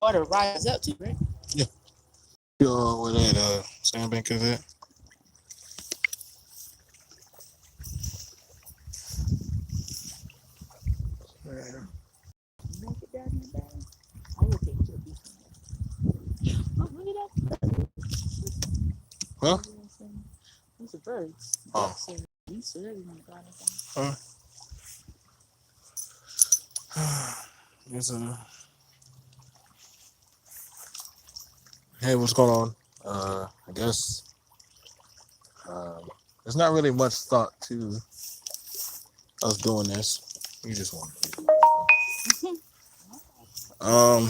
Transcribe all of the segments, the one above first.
water rises up too, right? Yeah. Where that sandbank is at? Make it down in the bag. I will take you to the beach. Oh, look at that. Huh? Those are birds. Oh. Ducks and geese and everything. Huh? It's hey, what's going on? I guess there's not really much thought to us doing this. You just want.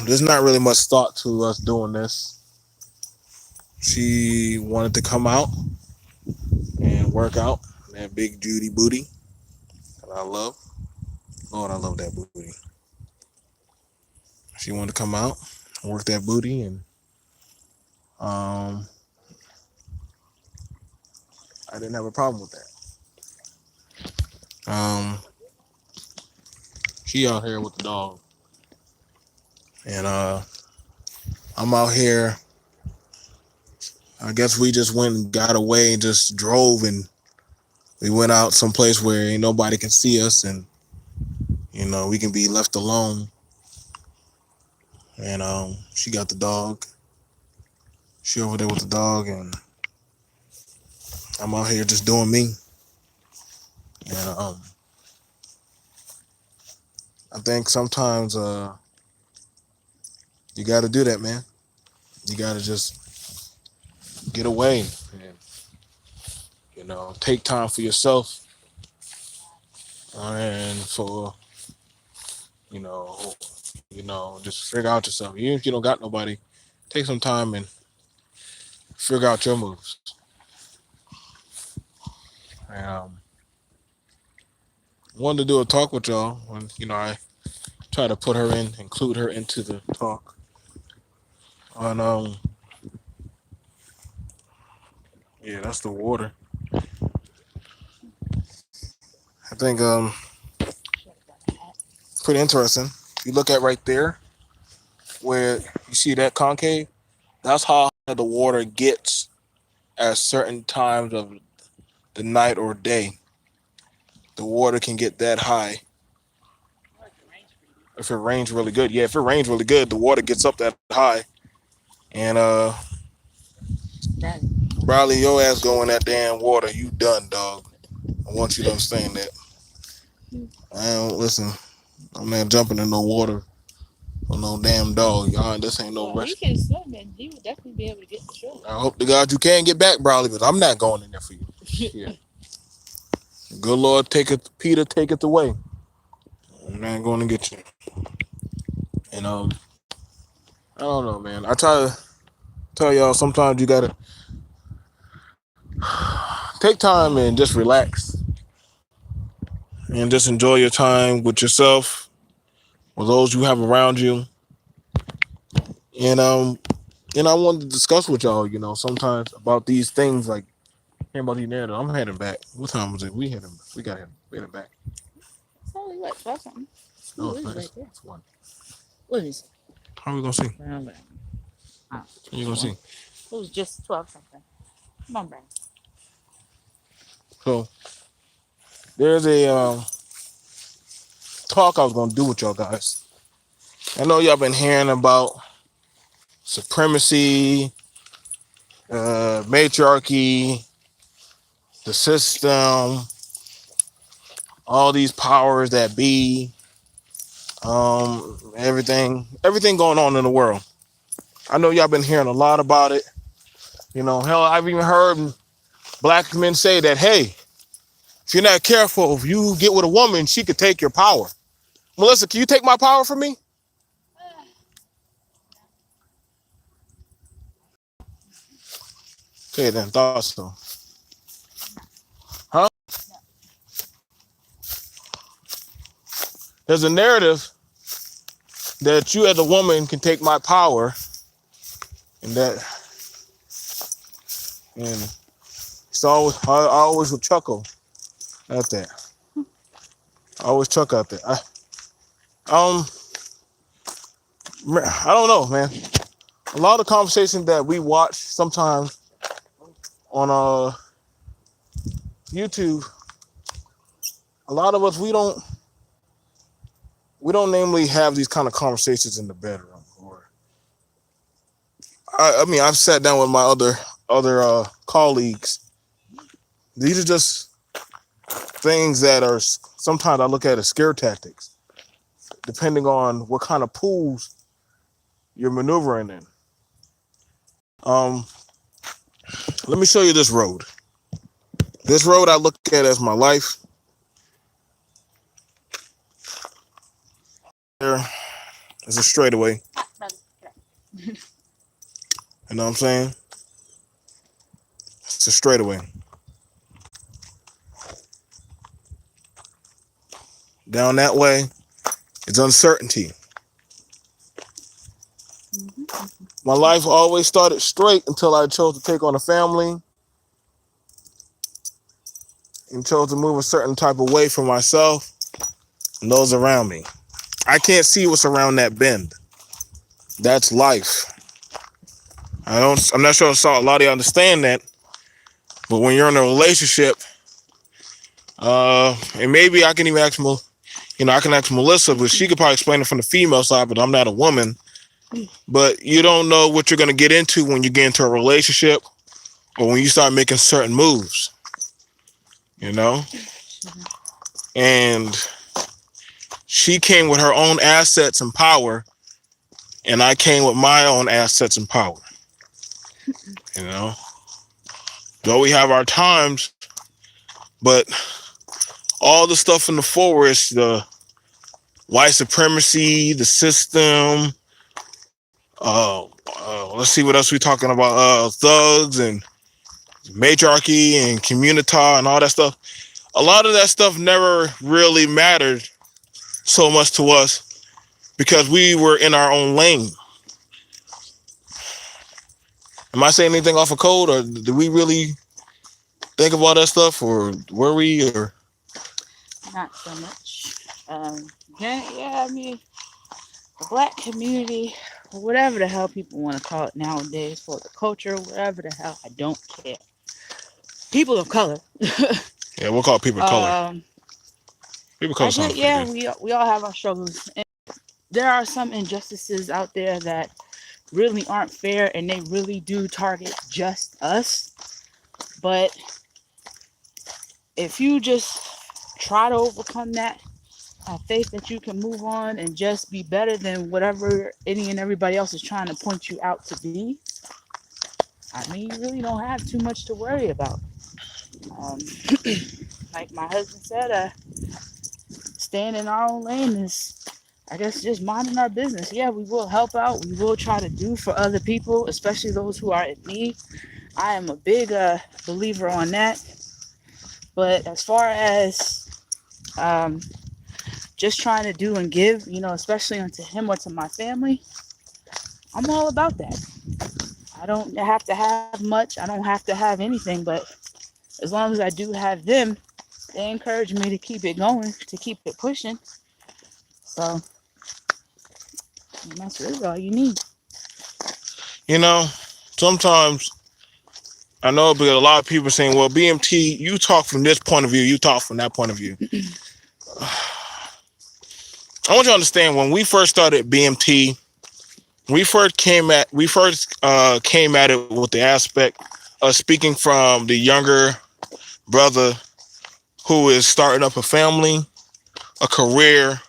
There's not really much thought to us doing this. She wanted to come out and work out that big Judy booty that I love. Lord, I love that booty. She wanted to come out, work that booty, and um, I didn't have a problem with that. She out here with the dog, and I'm out here. I guess we just went and got away and just drove, and we went out someplace where ain't nobody can see us, and we can be left alone. And she got the dog. She over there with the dog, and I'm out here just doing me. And I think sometimes you got to do that, man. You got to just get away and take time for yourself and for you know just figure out yourself. Even if you don't got nobody, take some time and figure out your moves. And wanted to do a talk with y'all when I try to include her into the talk on yeah, that's the water. I think pretty interesting. You look at right there where you see that concave, that's how the water gets at certain times of the night or day. The water can get that high if it rains really good. Yeah, if it rains really good, the water gets up that high. And Riley, your ass go in that damn water, you done, dog. I want you to understand that. I don't listen. I'm not jumping in no water for no damn dog, y'all. This ain't no He rescue. can swim, and he would definitely be able to get the shore. I hope to God you can get back, Brawley, but I'm not going in there for you. Yeah. Good Lord, Peter, take it away. I'm not going to get you. And I don't know, man. I try to tell y'all sometimes you gotta take time and just relax and just enjoy your time with yourself, with those you have around you. And I wanted to discuss with y'all, sometimes about these things like hearing about these narratives. I'm heading back. What time was it? We heading back. It's only what, 12 something. No, Ooh, it's it's not. right there. It's one. What is it? How are we gonna see? Oh, You gonna see? it was just 12 something. Come on, Brian. So there's a talk I was gonna do with y'all guys. I know y'all been hearing about supremacy, matriarchy, the system, all these powers that be, everything going on in the world. I know y'all been hearing a lot about it. Hell, I've even heard black men say that, hey, if you're not careful, if you get with a woman, she could take your power. Melissa, can you take my power from me? Okay, then, thought so. Huh? There's a narrative that you as a woman can take my power, and and I always would chuckle at that. I always chuckle at that. Um, I don't know, man. A lot of conversations that we watch sometimes on YouTube, a lot of us we don't namely have these kind of conversations in the bedroom. Or I mean, I've sat down with my other colleagues. These are just things that are sometimes I look at as scare tactics, depending on what kind of pools you're maneuvering in. Um, Let me show you this road. This road I look at as my life. There is a straightaway. You know what I'm saying? It's a straightaway. Down that way, it's uncertainty. My life always started straight until I chose to take on a family and chose to move a certain type of way for myself and those around me. I can't see what's around that bend. That's life. I'm not sure a lot of you understand that, but when you're in a relationship, and maybe I can even ask I can ask Melissa, but she could probably explain it from the female side, but I'm not a woman. But you don't know what you're going to get into when you get into a relationship or when you start making certain moves, you know? And she came with her own assets and power, and I came with my own assets and power, you know? Though we have our times, but all the stuff in the forest, the white supremacy, the system, let's see what else we talking about, thugs and matriarchy and communita and all that stuff. A lot of that stuff never really mattered so much to us because we were in our own lane. Am I saying anything off of code, or do we really think of all that stuff, or were we, or Not so much. Yeah, I mean, the black community, or whatever the hell people want to call it nowadays, for the culture, whatever the hell, I don't care. People of color. yeah, we'll call people of color. People of I color get, sounds pretty yeah, good. we all have our struggles. And there are some injustices out there that really aren't fair, and they really do target just us. But if you just try to overcome that, have faith that you can move on and just be better than whatever any and everybody else is trying to point you out to be, I mean, you really don't have too much to worry about. Um, like my husband said, staying in our own lane is, I guess, just minding our business. Yeah, we will help out. We will try to do for other people, especially those who are in need. I am a big believer on that. But as far as um, just trying to do and give, especially unto him or to my family, I'm all about that. I don't have to have much. I don't have to have anything, but as long as I do have them, they encourage me to keep it going, to keep it pushing. So that's really all you need. You know, sometimes I know, but a lot of people are saying, well, BMT, you talk from this point of view, you talk from that point of view. I want you to understand, when we first started BMT, we first came at it with the aspect of speaking from the younger brother who is starting up a family, a career,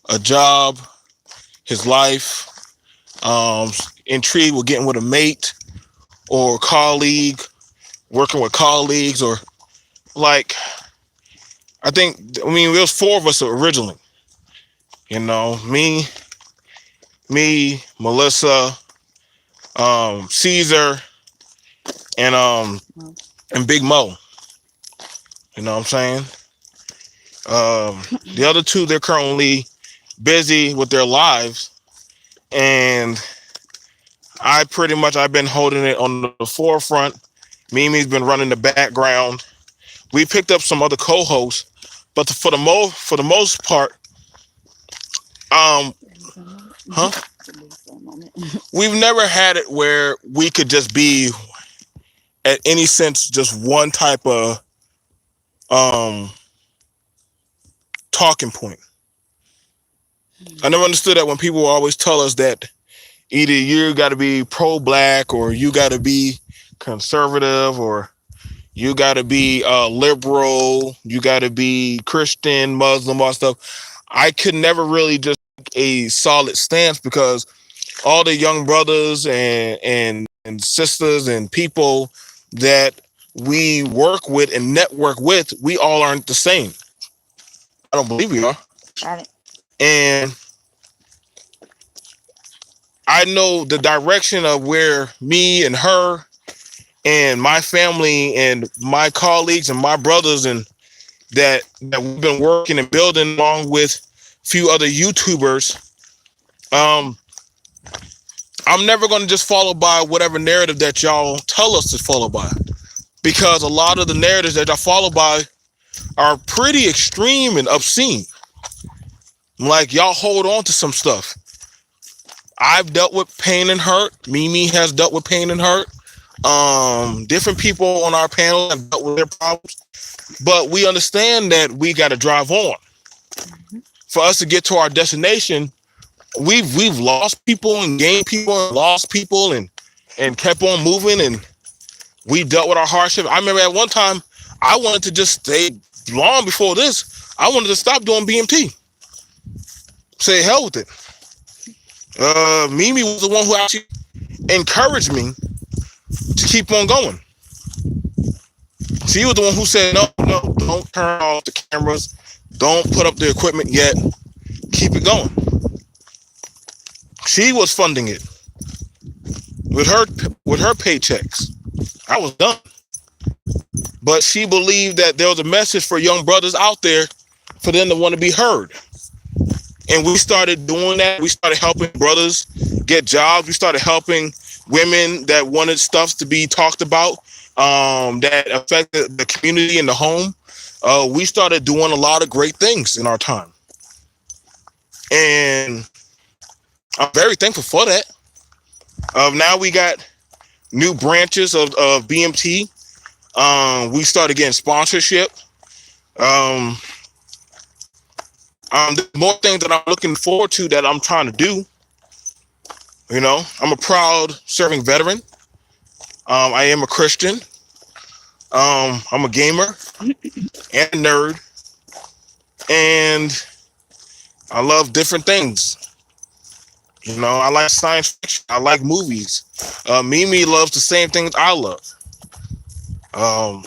a job, his life, intrigued with getting with a mate or a colleague, working with colleagues, or like, it was four of us originally. Me, Melissa, Caesar, and Well, and Big Mo. You know what I'm saying? The other two, they're currently busy with their lives, and I've been holding it on the forefront. Mimi's been running the background. We picked up some other co-hosts, but for the most part, um, huh? to me for a moment. we've never had it where we could just be at any sense just one type of um talking point. I never understood that when people always tell us that either you got to be pro-black or you got to be conservative or you got to be liberal, you got to be Christian, Muslim, all stuff. I could never really just take a solid stance because all the young brothers and sisters and people that we work with and network with, we all aren't the same. I don't believe we are. Got it. And I know the direction of where me and her and my family and my colleagues and my brothers and that we've been working and building along with a few other YouTubers. Um, I'm never going to just follow by whatever narrative that y'all tell us to follow by, because a lot of the narratives that y'all follow by are pretty extreme and obscene. Like, y'all hold on to some stuff. I've dealt with pain and hurt. Mimi has dealt with pain and hurt. Different people on our panel have dealt with their problems, but we understand that we got to drive on. For us to get to our destination, we've lost people and gained people and lost people and kept on moving, and we dealt with our hardship. I remember at one time I wanted to just stay long before this. I wanted to stop doing BMT. Say hell with it. Mimi was the one who actually encouraged me to keep on going. She was the one who said, no, don't turn off the cameras. Don't put up the equipment yet. Keep it going. She was funding it with her paychecks. I was done. But she believed that there was a message for young brothers out there for them to want to be heard. And we started doing that. We started helping brothers get jobs. We started helping women that wanted stuff to be talked about, that affected the community and the home. We started doing a lot of great things in our time. And I'm very thankful for that. Now we got new branches of BMT. We started getting sponsorship. There's more things that I'm looking forward to that I'm trying to do. You know, I'm a proud serving veteran. I am a Christian. I'm a gamer and a nerd. And I love different things. You know, I like science fiction. I like movies. Mimi loves the same things I love. I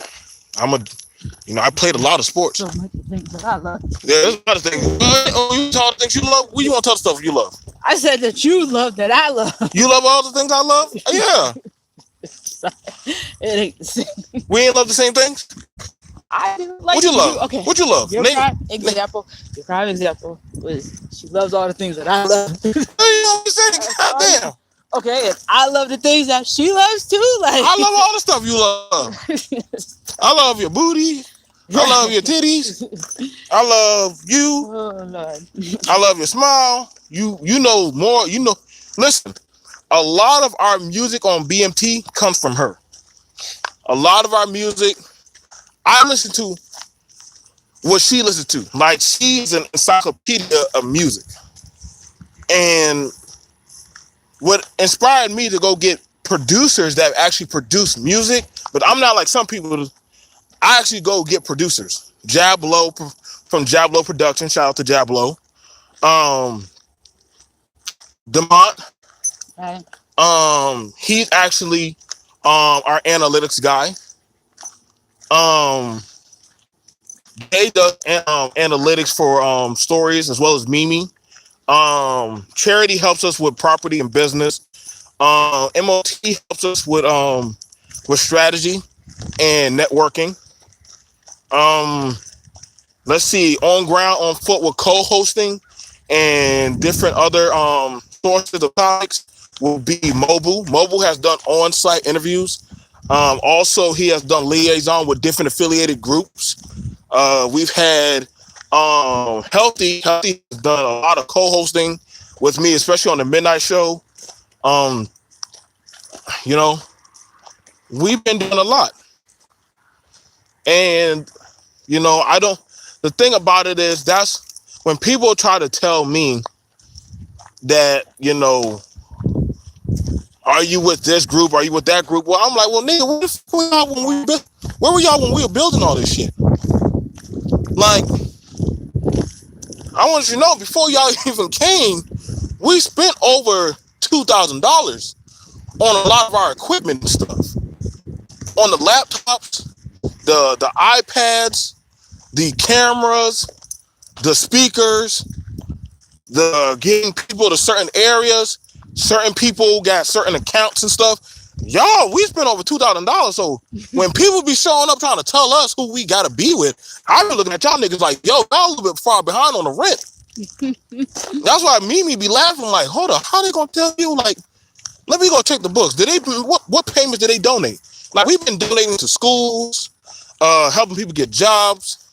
played a lot of sports. So much things that I love. Yeah, there's a lot of things. Oh, you talk things you love? What you want to tell the stuff you love? I said that you love that I love. You love all the things I love? Yeah. It ain't the same. We ain't love the same things? I do like what you love? Okay. What you love? Your prime example was she loves all the things that I love. You know what I'm saying? Goddamn. Okay, and I love the things that she loves too. Like, I love all the stuff you love. I love your booty. I love your titties. I love you. Oh Lord. I love your smile. You know more. You know. Listen, a lot of our music on BMT comes from her. A lot of our music, I listen to what she listens to. Like, she's an encyclopedia of music. And what inspired me to go get producers that actually produce music, but I'm not like some people. I actually go get producers. Jablo from Jablo Production. Shout out to Jablo. Demont. Right. He's actually our analytics guy. They does analytics for stories as well as Mimi. Charity helps us with property and business. MOT helps us with strategy and networking. Let's see, on ground, on foot with co-hosting and different other sources of topics will be Mobile. Mobile has done on-site interviews. Also, he has done liaison with different affiliated groups. We've had Healthy has done a lot of co-hosting with me, especially on the midnight show. Um, you know, we've been doing a lot, and I don't. The thing about it is that's when people try to tell me that are you with this group? Are you with that group? Well, I'm like, well, nigga, where the fuck were y'all where were y'all when we were building all this shit? Like, I want you to know before y'all even came, we spent over $2,000 on a lot of our equipment and stuff, on the laptops, the iPads, the cameras, the speakers, the getting people to certain areas. Certain people got certain accounts and stuff. Y'all, we spent over $2,000. So when people be showing up trying to tell us who we gotta be with, I be looking at y'all niggas like, yo, y'all a little bit far behind on the rent. That's why Mimi be laughing like, hold up, how they gonna tell you? Like, let me go check the books. Did they what payments did they donate? Like, we've been donating to schools, helping people get jobs.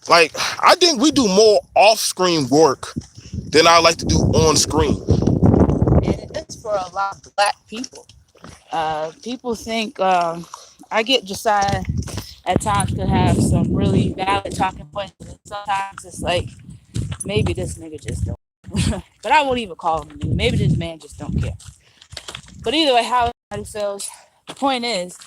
Like, I think we do more off-screen work than I like to do on screen. And it's for a lot of black people. People think I get Josiah at times could have some really valid talking points, and sometimes it's like maybe this nigga just don't. But I won't even call him a nigga. Maybe this man just don't care. But either way, how everybody feels, the point is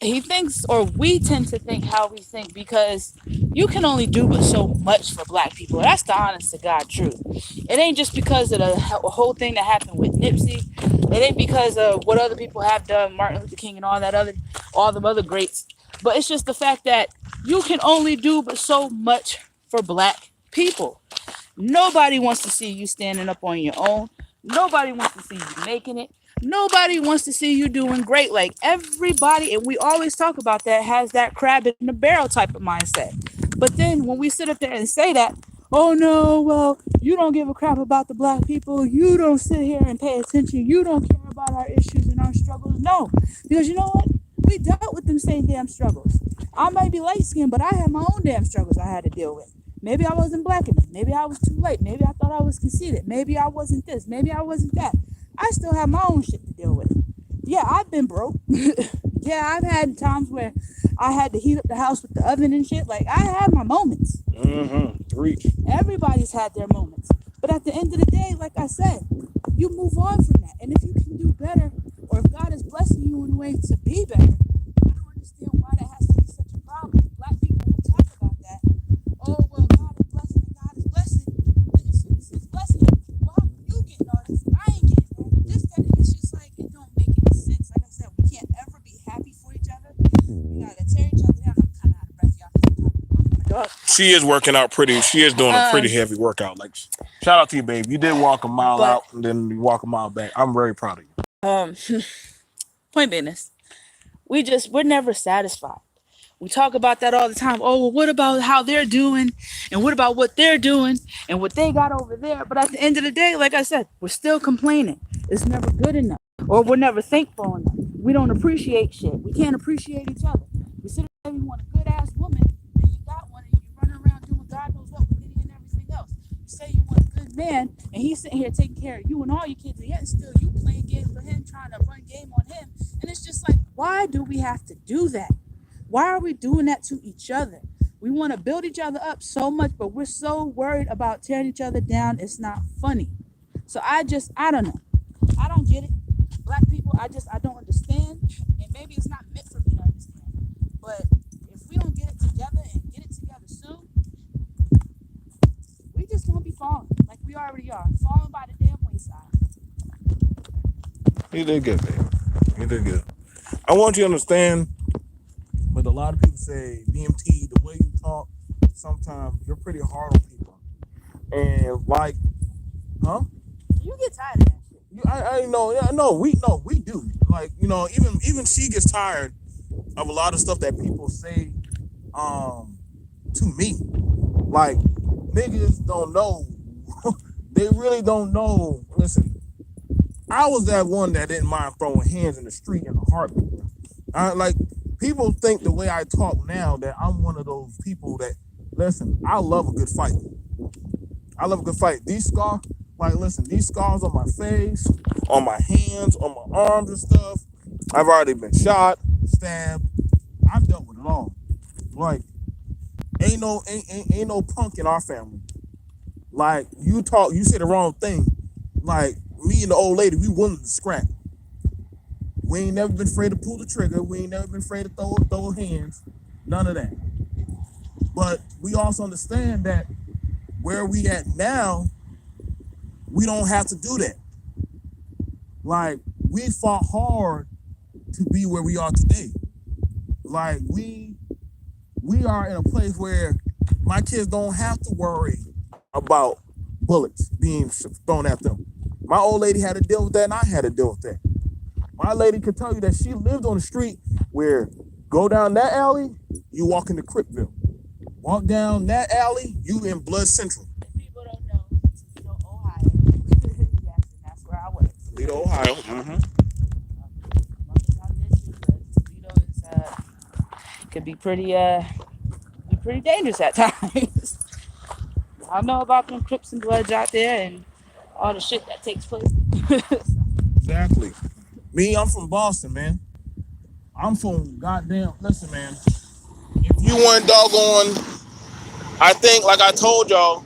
he thinks, or we tend to think how we think, because you can only do but so much for black people. That's the honest to God truth. It ain't just because of the whole thing that happened with Nipsey. It ain't because of what other people have done, Martin Luther King and all the other greats. But it's just the fact that you can only do but so much for black people. Nobody wants to see you standing up on your own. Nobody wants to see you making it. Nobody wants to see you doing great. Like everybody, and we always talk about that, has that crab in the barrel type of mindset. But then when we sit up there and say that, oh no, well, you don't give a crap about the black people. You don't sit here and pay attention. You don't care about our issues and our struggles. No, because you know what? We dealt with them same damn struggles. I might be light skinned, but I had my own damn struggles I had to deal with. Maybe I wasn't black enough. Maybe I was too late. Maybe I thought I was conceited. Maybe I wasn't this. Maybe I wasn't that. I still have my own shit to deal with. Yeah, I've been broke. Yeah, I've had times where I had to heat up the house with the oven and shit. Like, I had my moments. Reach. Everybody's had their moments. But at the end of the day, like I said, you move on from that. And if you can do better, or if God is blessing you in a way to be better, I don't understand why that has to be such a problem. Black people will talk about that. Oh, well, God is blessing and God is blessing. And as soon as He's blessing, well, how come you getting all this and I ain't getting that? This, that, and it's just like, it don't make any sense. Like I said, we can't ever be happy for each other. We gotta tear each other down. I'm kind of out of breath, y'all, because I'm talking to my dog. She is working out pretty. She is doing a pretty heavy workout. Like, shout out to you, babe. You did walk a mile out and then you walk a mile back. I'm very proud of you. Point being this, we're never satisfied. We talk about that all the time. Oh, well, what about how they're doing? And what about what they're doing? And what they got over there? But at the end of the day, like I said, we're still complaining. It's never good enough. Or we're never thankful enough. We don't appreciate shit. We can't appreciate each other. We sit there and you want a good ass woman, then you got one and you run around doing God knows what with Diddy and everything else. You say you want a good man and he's sitting here taking care of you and all your kids, and yet still you playing games with him, trying to run game on him. And it's just like, why do we have to do that? Why are we doing that to each other? We want to build each other up so much, but we're so worried about tearing each other down. It's not funny. So I don't know. I don't get it. Black people, I don't understand. And maybe it's not meant for me to understand. But if we don't get it together and get it together soon, we just gonna be falling like we already are, falling by the damn wayside. You did good, babe. You did good. I want you to understand, but a lot of people say, BMT, the way you talk, sometimes you're pretty hard on people. And like, huh? You get tired of that shit. I know, yeah, no, we do. Like, even she gets tired of a lot of stuff that people say to me. Like, niggas don't know. They really don't know. Listen, I was that one that didn't mind throwing hands in the street in a heartbeat. Like, people think the way I talk now that I'm one of those people that, listen, I love a good fight. I love a good fight. These scars, like, listen, these scars on my face, on my hands, on my arms and stuff. I've already been shot, stabbed. I've dealt with it all. Like, ain't no punk in our family. Like, you say the wrong thing. Like, me and the old lady, we willing to scrap. We ain't never been afraid to pull the trigger. We ain't never been afraid to throw hands. None of that. But we also understand that where we at now, we don't have to do that. Like, we fought hard to be where we are today. Like, we are in a place where my kids don't have to worry about bullets being thrown at them. My old lady had to deal with that, and I had to deal with that. My lady could tell you that she lived on the street where go down that alley, you walk into Crickville. Walk down that alley, you in Blood Central. If people don't know, Toledo, Ohio. Yes, and that's where I was. Toledo, Ohio. Mm-hmm. Toledo is could be pretty dangerous at times. I know about them Crips and Bloods out there and all the shit that takes place. Exactly. Me, I'm from Boston, man. I'm from goddamn. Listen, man. If you weren't doggone, I think, like I told y'all,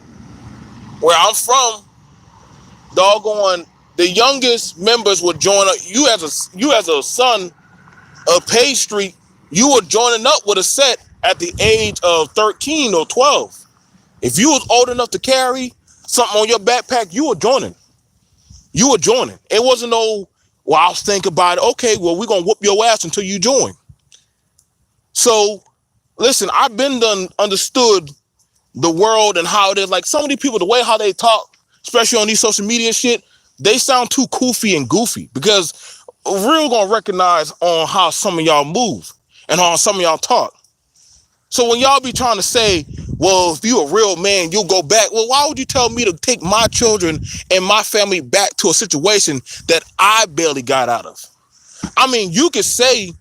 where I'm from, doggone, the youngest members would join up. You as a son of Page Street, you were joining up with a set at the age of 13 or 12. If you was old enough to carry something on your backpack, you were joining. You were joining. It wasn't no, well, I'll think about it. Okay, well, we're gonna whoop your ass until you join. So, listen, I've been done understood the world and how it is. Like, some of these people, the way how they talk, especially on these social media shit, they sound too goofy and goofy, because real gonna recognize on how some of y'all move and how some of y'all talk. So when y'all be trying to say, well, if you a real man, you'll go back. Well, why would you tell me to take my children and my family back to a situation that I barely got out of? I mean, you could say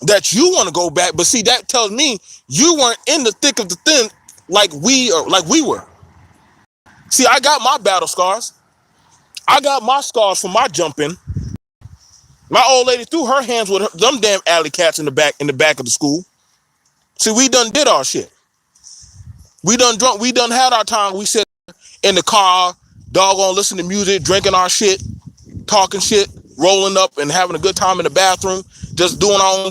that you want to go back, but see, that tells me you weren't in the thick of the thin like we were. See, I got my battle scars. I got my scars from my jumping. My old lady threw her hands with them damn alley cats in the back of the school. See, we done did our shit. We done drunk. We done had our time. We sit in the car, doggone, listening to music, drinking our shit, talking shit, rolling up and having a good time in the bathroom, just doing our own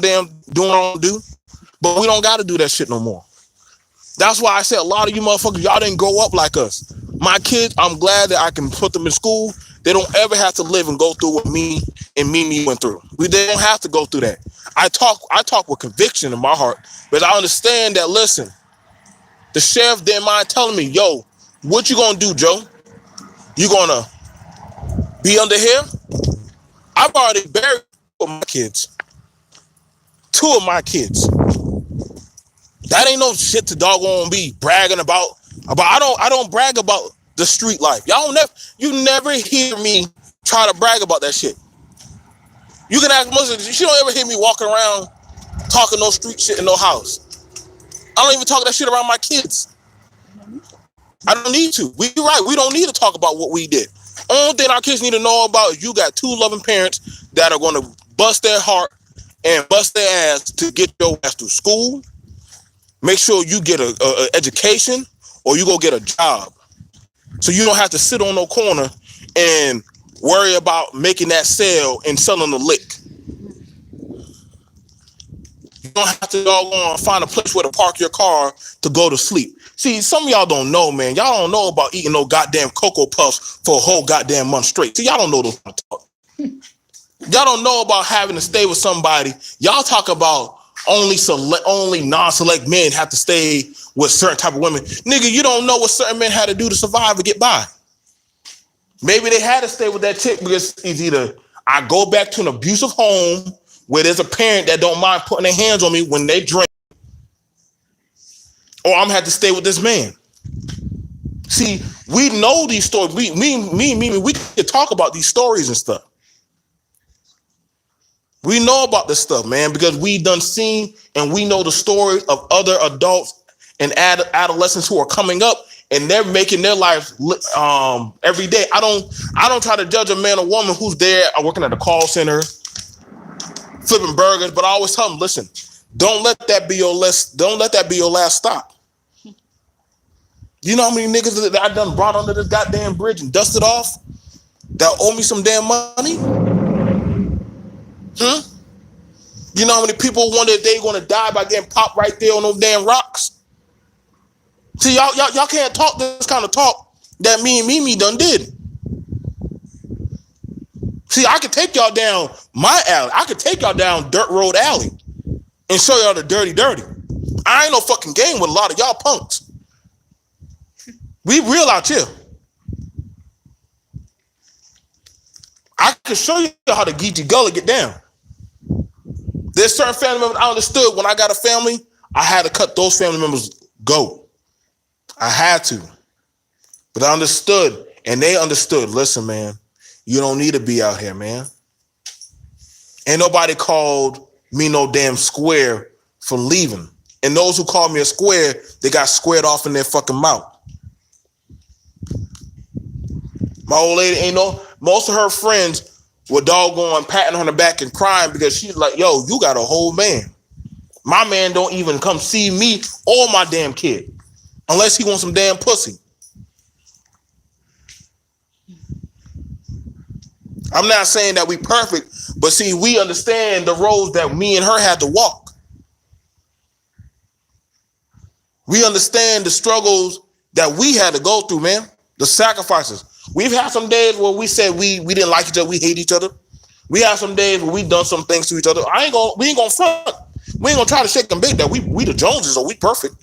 do. But we don't got to do that shit no more. That's why I said a lot of you motherfuckers, y'all didn't grow up like us. My kids, I'm glad that I can put them in school. They don't ever have to live and go through what me and Mimi went through. They don't have to go through that. I talk with conviction in my heart, but I understand that, listen, the sheriff didn't mind telling me, yo, what you gonna do, Joe? You gonna be under here? I've already buried two of my kids. Two of my kids. That ain't no shit to doggone be bragging about. I don't brag about the street life. You never hear me try to brag about that shit. You can ask Melissa, she don't ever hear me walking around talking no street shit in no house. I don't even talk that shit around my kids. I don't need to. We right. We don't need to talk about what we did. Only thing our kids need to know about is you got two loving parents that are going to bust their heart and bust their ass to get your ass through school. Make sure you get a education, or you go get a job, so you don't have to sit on no corner and worry about making that sale and selling the lick. You don't have to go on find a place where to park your car to go to sleep. See, some of y'all don't know, man. Y'all don't know about eating no goddamn Cocoa Puffs for a whole goddamn month straight. See, y'all don't know those talk. Y'all don't know about having to stay with somebody. Y'all talk about only non-select men have to stay with certain type of women. Nigga, you don't know what certain men had to do to survive or get by. Maybe they had to stay with that chick because it's either I go back to an abusive home where there's a parent that don't mind putting their hands on me when they drink, or I'm gonna have to stay with this man. See, we know these stories. We can talk about these stories and stuff. We know about this stuff, man, because we done seen and we know the stories of other adults and adolescents who are coming up and they're making their life every day. I don't try to judge a man or woman who's there working at a call center, flipping burgers, but I always tell them, listen, don't let that be your last. Don't let that be your last stop. You know how many niggas that I done brought under this goddamn bridge and dusted off that owe me some damn money? You know how many people wonder if they gonna die by getting popped right there on those damn rocks? See, y'all can't talk this kind of talk that me and Mimi done did. See, I could take y'all down my alley. I could take y'all down Dirt Road Alley and show y'all the dirty. I ain't no fucking game with a lot of y'all punks. We real out here. I can show you how the Geechee Gully get down. There's certain family members I understood when I got a family, I had to cut those family members go. I had to. But I understood, and they understood. Listen, man, you don't need to be out here, man. Ain't nobody called me no damn square for leaving. And those who called me a square, they got squared off in their fucking mouth. My old lady ain't no, most of her friends were doggone patting on her back and crying because she's like, yo, you got a whole man. My man don't even come see me or my damn kid unless he wants some damn pussy. I'm not saying that we perfect, but see, we understand the roads that me and her had to walk. We understand the struggles that we had to go through, man. The sacrifices. We've had some days where we said we didn't like each other, we hate each other. We had some days where we done some things to each other. We ain't gonna front. We ain't gonna try to shake them big that we the Joneses or we perfect.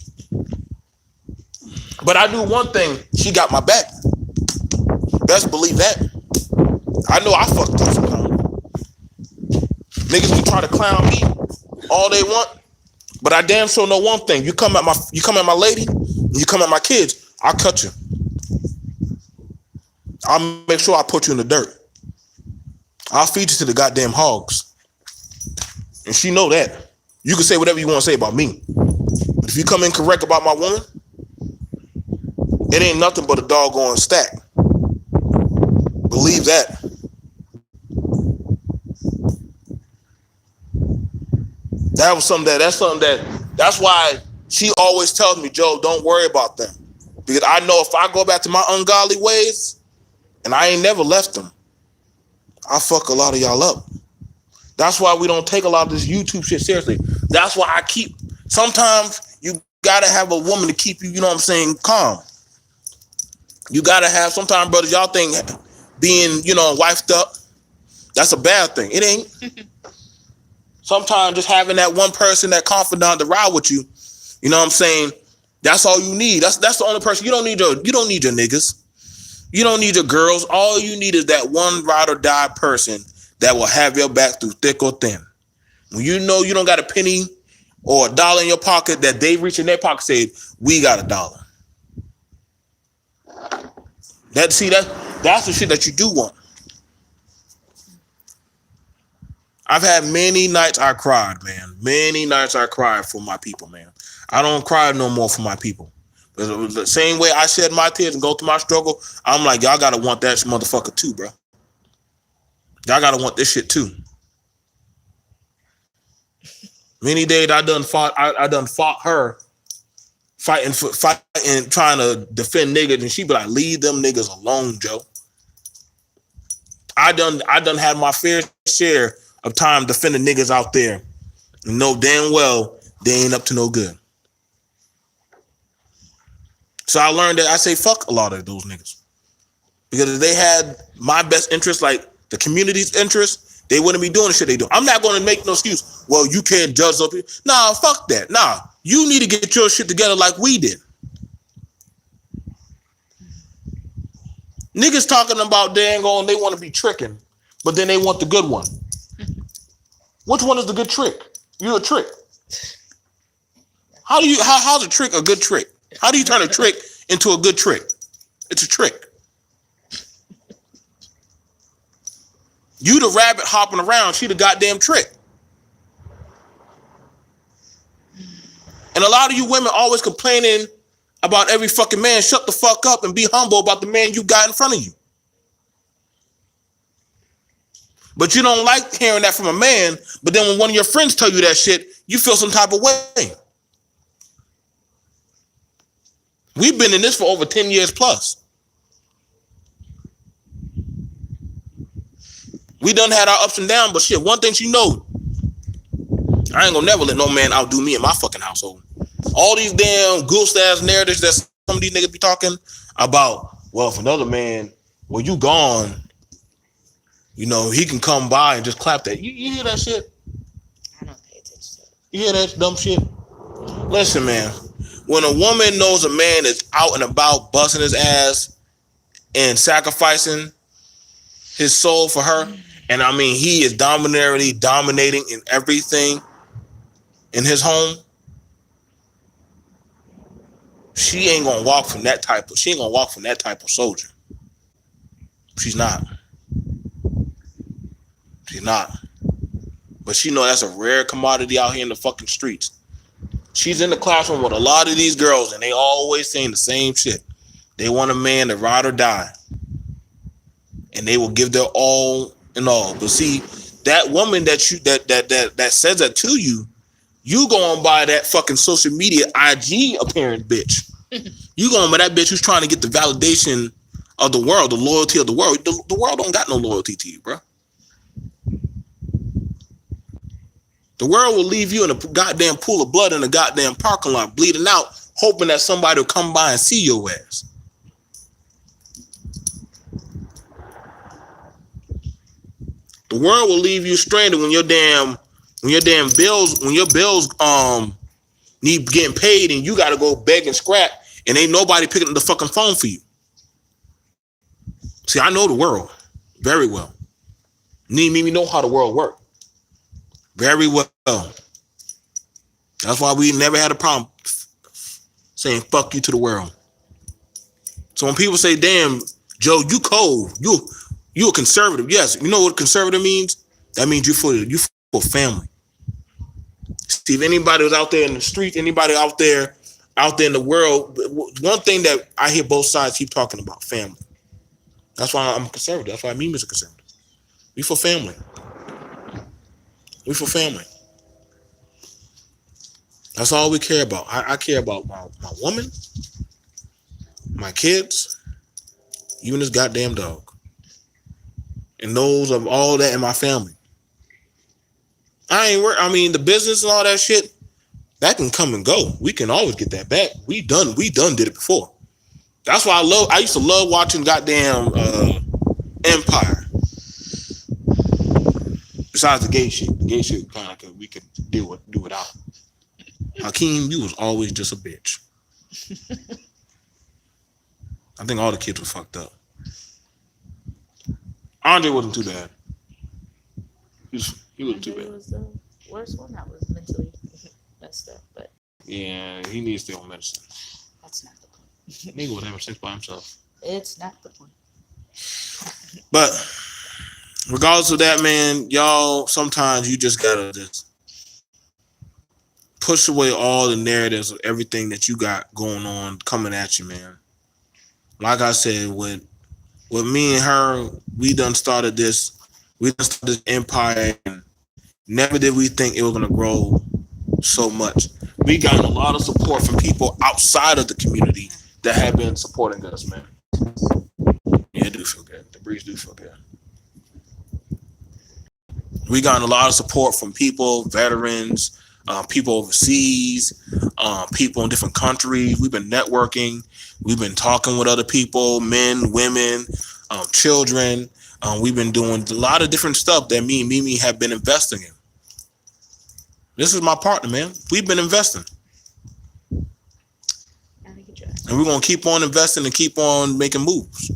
But I do one thing, she got my back. Best believe that. I know I fucked up sometimes. Niggas can try to clown me all they want, but I damn sure know one thing. You come at my lady, and you come at my kids, I'll cut you. I'll make sure I put you in the dirt. I'll feed you to the goddamn hogs. And she know that. You can say whatever you want to say about me. But if you come incorrect about my woman, it ain't nothing but a doggone stack. Believe that. That's why she always tells me, Joe, don't worry about them. Because I know if I go back to my ungodly ways, and I ain't never left them, I fuck a lot of y'all up. That's why we don't take a lot of this YouTube shit seriously. That's why sometimes you gotta have a woman to keep you, you know what I'm saying, calm. You gotta have, sometimes, brothers, y'all think being, wifed up, that's a bad thing. It ain't. Sometimes just having that one person, that confidant to ride with you, you know what I'm saying, that's all you need. That's the only person. You don't need your niggas. You don't need your girls. All you need is that one ride or die person that will have your back through thick or thin. When you know you don't got a penny or a dollar in your pocket, that they reach in their pocket and say, we got $1. That's the shit that you do want. I've had many nights I cried, man. Many nights I cried for my people, man. I don't cry no more for my people. The same way I shed my tears and go through my struggle, I'm like, y'all gotta want that motherfucker too, bro. Y'all gotta want this shit too. Many days I done fought her, fighting trying to defend niggas, and she be like, leave them niggas alone, Joe. I done had my fair share of time defending niggas out there and know damn well they ain't up to no good. So I learned that I say fuck a lot of those niggas. Because if they had my best interest, like the community's interest, they wouldn't be doing the shit they do. I'm not going to make no excuse. Well, you can't judge up here. Nah, fuck that. Nah, you need to get your shit together like we did. Niggas talking about they want to be tricking, but then they want the good one. Which one is the good trick? You're a trick. How's a trick a good trick? How do you turn a trick into a good trick? It's a trick. You the rabbit hopping around, she the goddamn trick. And a lot of you women always complaining about every fucking man. Shut the fuck up and be humble about the man you got in front of you. But you don't like hearing that from a man, but then when one of your friends tell you that shit, you feel some type of way. We've been in this for over 10 years plus. We done had our ups and downs, but shit, one thing she know, I ain't gonna never let no man outdo me in my fucking household. All these damn goose ass narratives that some of these niggas be talking about, well, if another man, well, you gone, you know, he can come by and just clap that. You hear that shit? I don't pay attention to it. You hear that dumb shit? Listen, man, when a woman knows a man is out and about busting his ass and sacrificing his soul for her, and I mean he is dominating in everything in his home, she ain't gonna walk from that type of soldier. She's not. But she know that's a rare commodity out here in the fucking streets. She's in the classroom with a lot of these girls, and they always saying the same shit. They want a man to ride or die, and they will give their all and all. But see, that woman that says that to you, you going by that fucking social media IG appearance bitch. You going by that bitch who's trying to get the validation of the world, the loyalty of the world. The world don't got no loyalty to you, bro. The world will leave you in a goddamn pool of blood in a goddamn parking lot, bleeding out, hoping that somebody will come by and see your ass. The world will leave you stranded when your bills need getting paid and you got to go beg and scrap and ain't nobody picking up the fucking phone for you. See, I know the world very well. Me know how the world works very well. That's why we never had a problem saying fuck you to the world. So when people say, damn, Joe, you cold, you a conservative. Yes, you know what conservative means? That means you for family. See, if anybody was out there in the street, anybody out there in the world, one thing that I hear both sides keep talking about, family. That's why I'm a conservative. That's why me is a conservative. We for family. We for family. That's all we care about. I care about my woman, my kids, even this goddamn dog. And those of all that in my family. I mean, the business and all that shit, that can come and go. We can always get that back. We done did it before. That's why I used to love watching goddamn Empire. Besides the gay shit. The gay shit kind of we could do without. Hakeem, you was always just a bitch. I think all the kids were fucked up. Andre wasn't too bad. He wasn't too bad. He was the worst one that was mentally messed up, but yeah, he needs their own medicine. that's not the point. Nigga would have sex by himself. It's not the point. But regardless of that, man, y'all, sometimes you just gotta just push away all the narratives of everything that you got going on coming at you, man. Like I said, with me and her, we done started this empire, and never did we think it was gonna grow so much. We got a lot of support from people outside of the community that have been supporting us, man. Yeah, it do feel good. The breeze do feel good. We got a lot of support from people, veterans, people overseas, people in different countries. We've been networking. We've been talking with other people, men, women, children. We've been doing a lot of different stuff that me and Mimi have been investing in. This is my partner, man. We've been investing. And we're going to keep on investing and keep on making moves.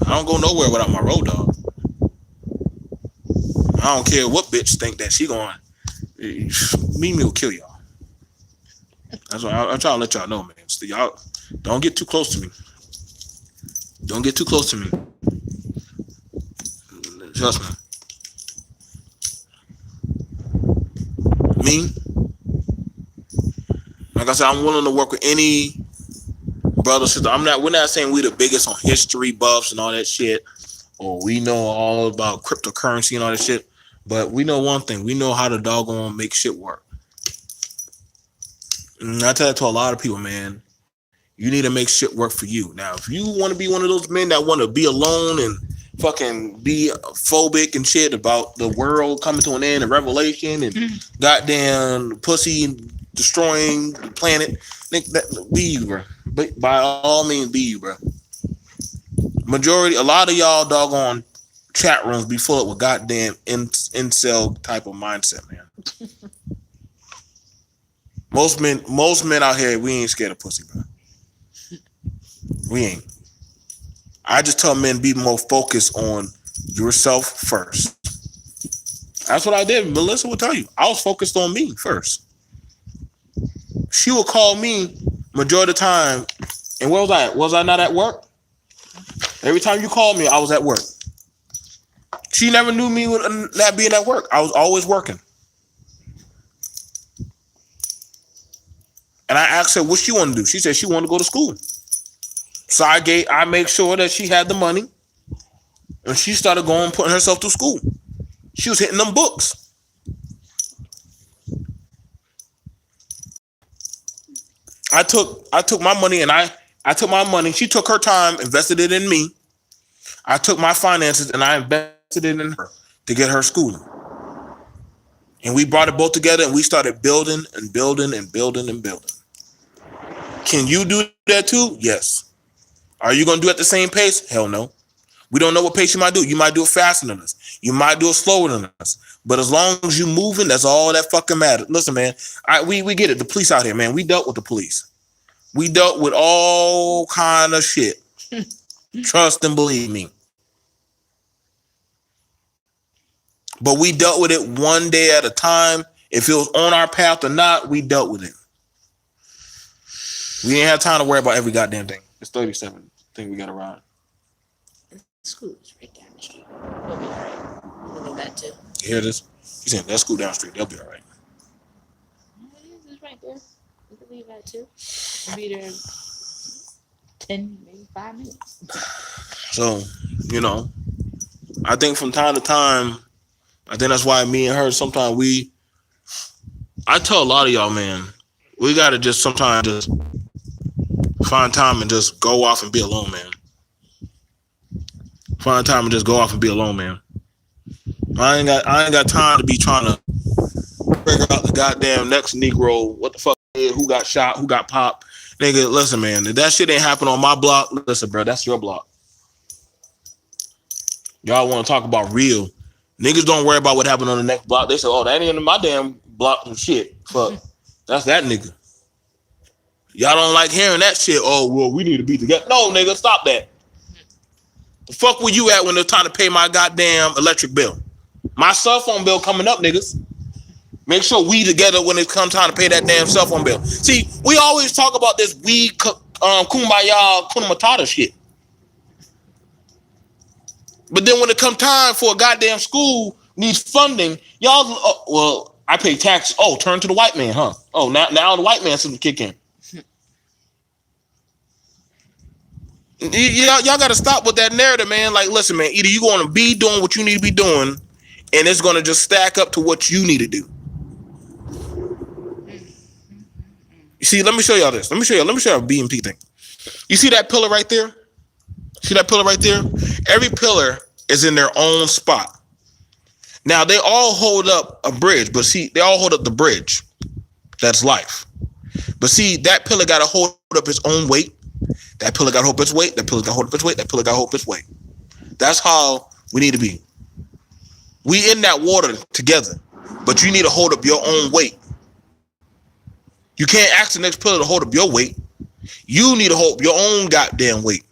I don't go nowhere without my road dog. I don't care what bitch think that she going. Mimi will kill y'all. That's why I try to let y'all know, man. So y'all don't get too close to me. Don't get too close to me. Trust me. Me, like I said, I'm willing to work with any brother, sister, we're not saying we the biggest on history buffs and all that shit, or we know all about cryptocurrency and all that shit. But we know one thing: we know how to doggone make shit work. And I tell that to a lot of people, man. You need to make shit work for you. Now, if you want to be one of those men that want to be alone and fucking be phobic and shit about the world coming to an end and revelation and goddamn pussy destroying the planet, be you, bro. But by all means, be you, bro. A lot of y'all doggone chat rooms be full up with goddamn incel type of mindset, man. Most men out here, we ain't scared of pussy, bro. We ain't. I just tell men be more focused on yourself first. That's what I did. Melissa will tell you. I was focused on me first. She would call me majority of the time. And where was I? Was I not at work? Every time you called me, I was at work. She never knew me with not being at work. I was always working. And I asked her what she wanted to do. She said she wanted to go to school. So I made sure that she had the money. And she started going, putting herself through school. She was hitting them books. I took my money and I took my money. She took her time, invested it in me. I took my finances and I invested it in her to get her schooling. And we brought it both together and we started building and building and building and building. Can you do that too? Yes. Are you going to do it at the same pace? Hell no. We don't know what pace you might do. You might do it faster than us. You might do it slower than us. But as long as you moving, that's all that fucking matters. Listen, man, we get it. The police out here, man. We dealt with the police. We dealt with all kind of shit. Trust and believe me. But we dealt with it one day at a time. If it was on our path or not, we dealt with it. We didn't have time to worry about every goddamn thing. It's 37. I think we got to ride. School's right down the street. We'll be all right. We'll leave that too. You hear this? He's saying that school down the street. They'll be all right. It's right there. We can leave that too. We'll be there 10, maybe 5 minutes. So, I think from time to time, I think that's why me and her sometimes I tell a lot of y'all, man, we got to just sometimes just find time and just go off and be alone, man. Find time and just go off and be alone, man. I ain't got time to be trying to figure out the goddamn next Negro, what the fuck is, who got shot, who got popped. Nigga, listen, man, if that shit ain't happen on my block, listen, bro, that's your block. Y'all want to talk about real. Niggas don't worry about what happened on the next block. They say, oh, that ain't in my damn block and shit. Fuck. That's that nigga. Y'all don't like hearing that shit. Oh, well, we need to be together. No, nigga, stop that. The fuck were you at when it's time to pay my goddamn electric bill? My cell phone bill coming up, niggas. Make sure we together when it comes time to pay that damn cell phone bill. See, we always talk about this kumbaya, kuna matata shit. But then when it comes time for a goddamn school needs funding, y'all, I pay taxes. Oh, turn to the white man, huh? Oh, now the white man system kick in. Y'all got to stop with that narrative, man. Like, listen, man, either you're going to be doing what you need to be doing, and it's going to just stack up to what you need to do. You see, let me show y'all this. Let me show y'all a BMT thing. You see that pillar right there? See that pillar right there? Every pillar is in their own spot. Now, they all hold up a bridge, but see, they all hold up the bridge. That's life. But see, that pillar got to hold up its own weight. That pillar got to hold up its weight. That pillar got to hold up its weight. That pillar got to hold up its weight. That's how we need to be. We in that water together, but you need to hold up your own weight. You can't ask the next pillar to hold up your weight. You need to hold up your own goddamn weight.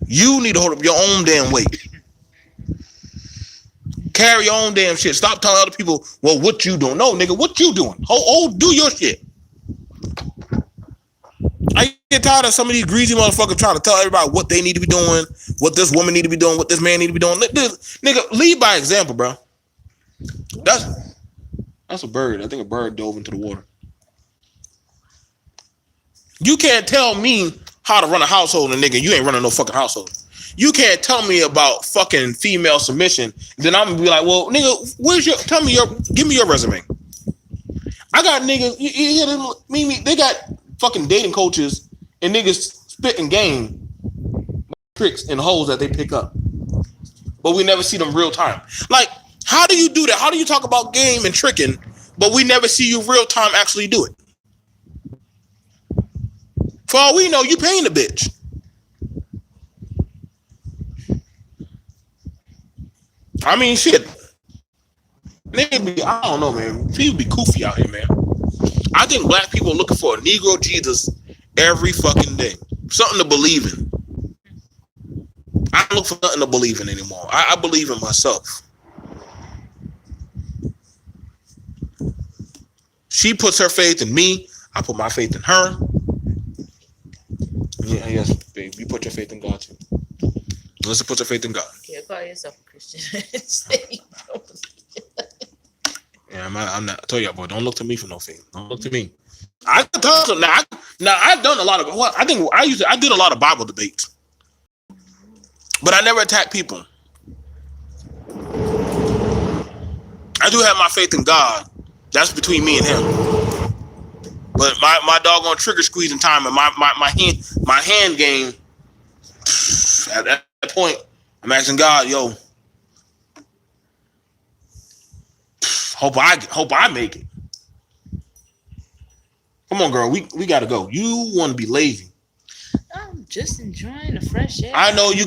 You need to hold up your own damn weight. Carry your own damn shit. Stop telling other people, well, what you doing? No, nigga, what you doing? Do your shit. I get tired of some of these greasy motherfuckers trying to tell everybody what they need to be doing, what this woman need to be doing, what this man need to be doing. Nigga, lead by example, bro. That's a bird. I think a bird dove into the water. You can't tell me how to run a household, and nigga, you ain't running no fucking household. You can't tell me about fucking female submission. Then I'm gonna be like, well, nigga, give me your resume. I got niggas, they got fucking dating coaches and niggas spitting game tricks and holes that they pick up. But we never see them real time. Like, how do you do that? How do you talk about game and tricking, but we never see you real time actually do it? For all we know, you paying the bitch. I mean, shit. I don't know, man. People be goofy out here, man. I think black people are looking for a Negro Jesus every fucking day. Something to believe in. I don't look for nothing to believe in anymore. I believe in myself. She puts her faith in me. I put my faith in her. Yeah, yes, babe. You put your faith in God too. Let's put your faith in God. Yeah, call yourself a Christian. Yeah, I'm not. I tell y'all, boy, don't look to me for no faith. Don't look to me. I can tell you now. I've done a lot of. Well, I think I did a lot of Bible debates, but I never attacked people. I do have my faith in God. That's between me and him. But my doggone trigger squeezing time and my hand game. At that point, I'm asking God, yo, hope I make it. Come on, girl, we gotta go. You want to be lazy? I'm just enjoying the fresh air. I know you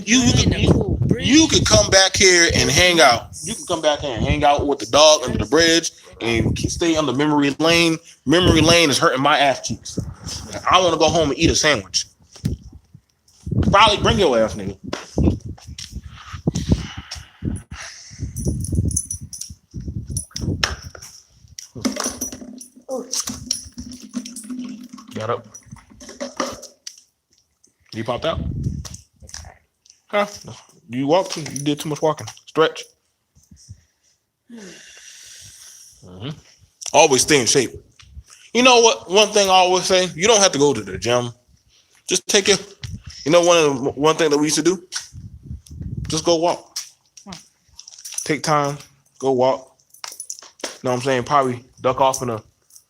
could come back here and hang out. You can come back here and hang out with the dog under the bridge and stay under memory lane. Memory lane is hurting my ass cheeks. I want to go home and eat a sandwich. Probably bring your ass, nigga. Got up. You popped out? Huh? You walked? You did too much walking. Stretch. Mm-hmm. Always stay in shape. You know what? One thing I always say, you don't have to go to the gym. Just take it. You know one thing that we used to do? Just go walk. Take time. Go walk. You know what I'm saying? Probably duck off in the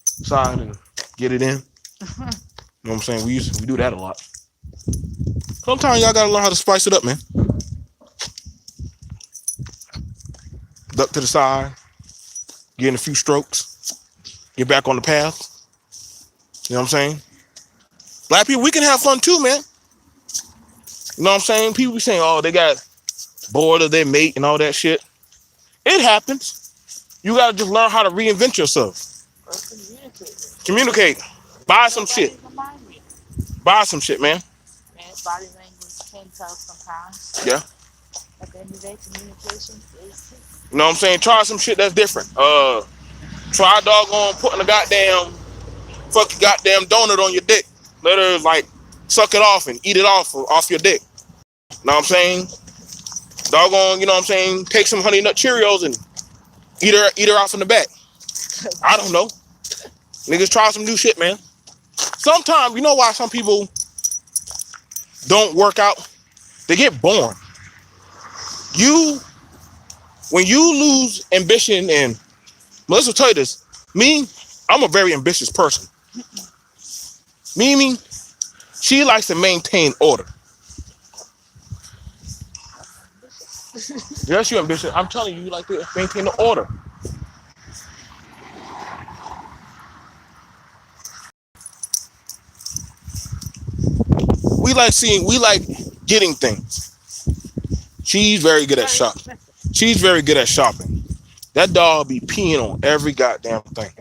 side and get it in. You know what I'm saying? We do that a lot. Sometimes y'all gotta learn how to spice it up, man. Duck to the side, get in a few strokes, get back on the path. You know what I'm saying? Black people, we can have fun too, man. You know what I'm saying? People be saying, oh, they got bored of their mate and all that shit. It happens. You gotta just learn how to reinvent yourself. Communicate. Buy some shit. Buy some shit, man. Body language can tell sometimes. Yeah. At the end of the day, communication is. You know what I'm saying? Try some shit that's different. Try doggone putting a goddamn fucking goddamn donut on your dick. Let her like suck it off and eat it off your dick. You know what I'm saying? Doggone, you know what I'm saying? Take some Honey Nut Cheerios and eat her off in the back. I don't know. Niggas try some new shit, man. Sometimes, you know why some people don't work out? They get born. When you lose ambition, and Melissa will tell you this, I'm a very ambitious person. Mimi, she likes to maintain order. Yes, you're ambitious. I'm telling you, you like to maintain the order. We like getting things. She's very good at shopping. She's very good at shopping. That dog be peeing on every goddamn thing.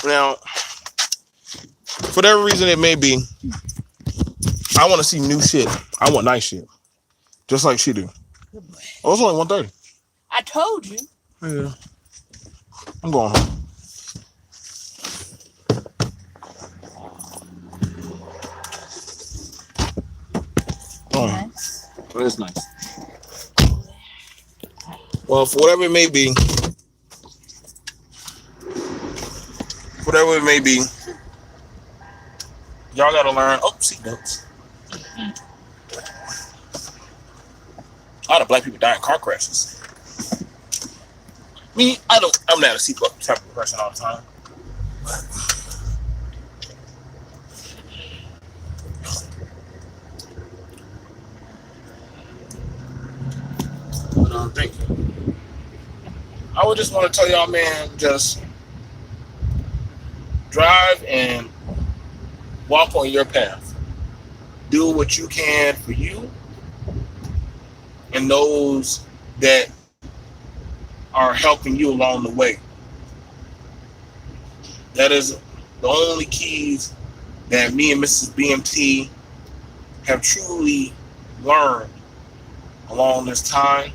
Now, for whatever reason it may be, I want to see new shit. I want nice shit. Just like she do. Oh, it's only 1:30. I told you. Yeah. I'm going home. Nice. Oh, it's nice. Well, for whatever it may be, whatever it may be, y'all gotta learn. Oh, seatbelts. A lot of black people die in car crashes. Me, I'm not a seatbelt type of person all the time. But thank you. I would just want to tell y'all, man, just drive and walk on your path. Do what you can for you and those that are helping you along the way. That is the only keys that me and Mrs. BMT have truly learned along this time.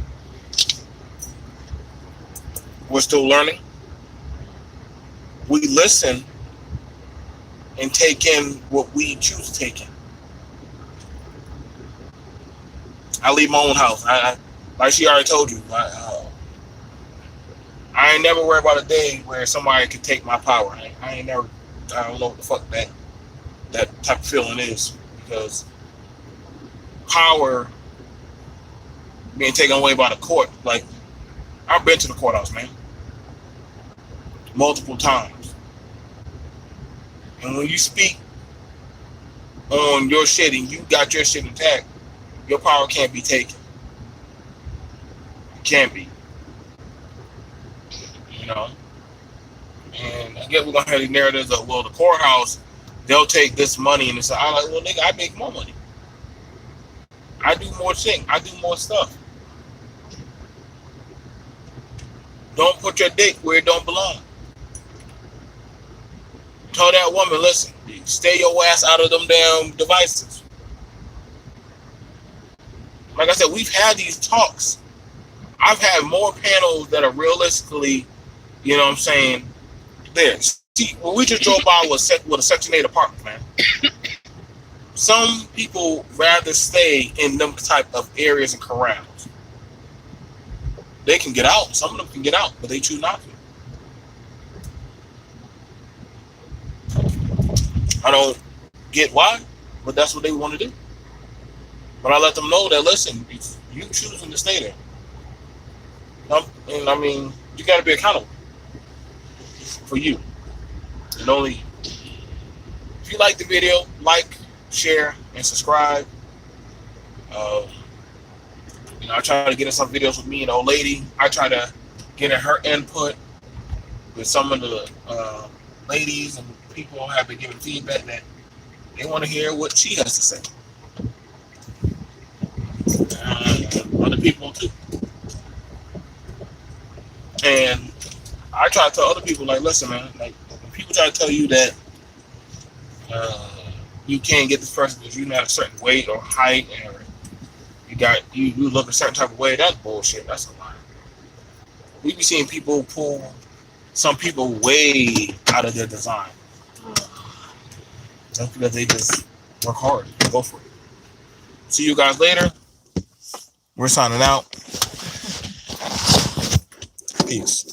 We're still learning. We listen and take in what we choose to take in. I leave my own house. I like she already told you. I ain't never worried about a day where somebody could take my power. I ain't never. I don't know what the fuck that type of feeling is, because power being taken away by the court. Like, I've been to the courthouse, man, multiple times, and when you speak on your shit and you got your shit intact, your power can't be taken. It can't be. You know. And I guess we're gonna have these narratives of, well, the courthouse, they'll take this money and it's I'm like, well, nigga, I make more money. I do more shit. I do more stuff. Don't put your dick where it don't belong. Tell that woman, listen, stay your ass out of them damn devices. Like I said, we've had these talks. I've had more panels that are realistically, you know what I'm saying, there. See, when we just drove by with a Section 8 apartment, man. Some people rather stay in them type of areas and corrals. They can get out. Some of them can get out, but they choose not to. I don't get why, but that's what they want to do. But I let them know that, listen, if you choosing to stay there, and I mean, you got to be accountable for you. And only if you like the video, like, share, and subscribe. I try to get in some videos with me and the old lady. I try to get in her input with some of the ladies and people have been giving feedback that they want to hear what she has to say. Other people too. And I try to tell other people, like, listen, man, like, when people try to tell you that you can't get this person because you're not a certain weight or height, or you look a certain type of way, that's bullshit. That's a lie. We be seeing people pull some people way out of their design. That's because they just work hard and go for it. See you guys later. We're signing out. Peace.